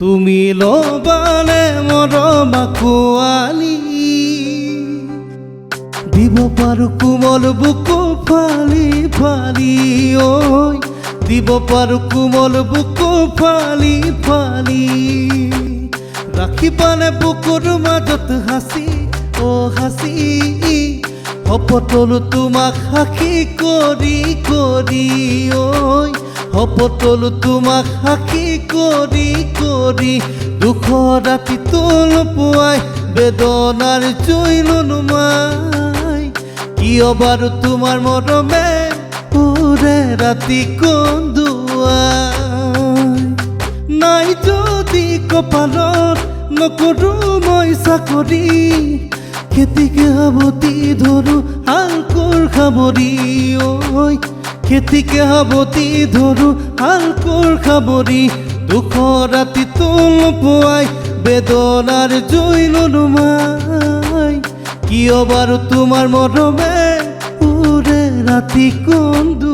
তুমি লবানে মৰম কোৱালি দিব পাৰো কোমল বুকু ফালি ফালি ঐ দিব পাৰো কোমল বুকু ফালি ফালি ৰাখিবানে বুকুৰ মাজত হাসি ও হাসি হপতল তোমাক সাক্ষী কৰি কৰি ঐ হপতল তোমাক সাক্ষী কৰি কৰি দুখ ৰাতি তোল পুৱাই বেদনাৰ জৈল নুমাই কিয় বাৰু তোমাৰ মৰমে পুৰে ৰাতি কন্দুৱাই নাই যদি কপালত নকৰো মই চাকৰি খেতিকে হাবতি ধৰো হালকোৰ খাবৰি ঐ খেতিকে হাবতি ধৰো হালকোৰ খাবৰি দুখ ৰাতি তোল পুৱাই বেদনাৰ জৈল নুমাই কিয় বাৰু তোমাৰ মৰমে পুৰে ৰাতি কন্দু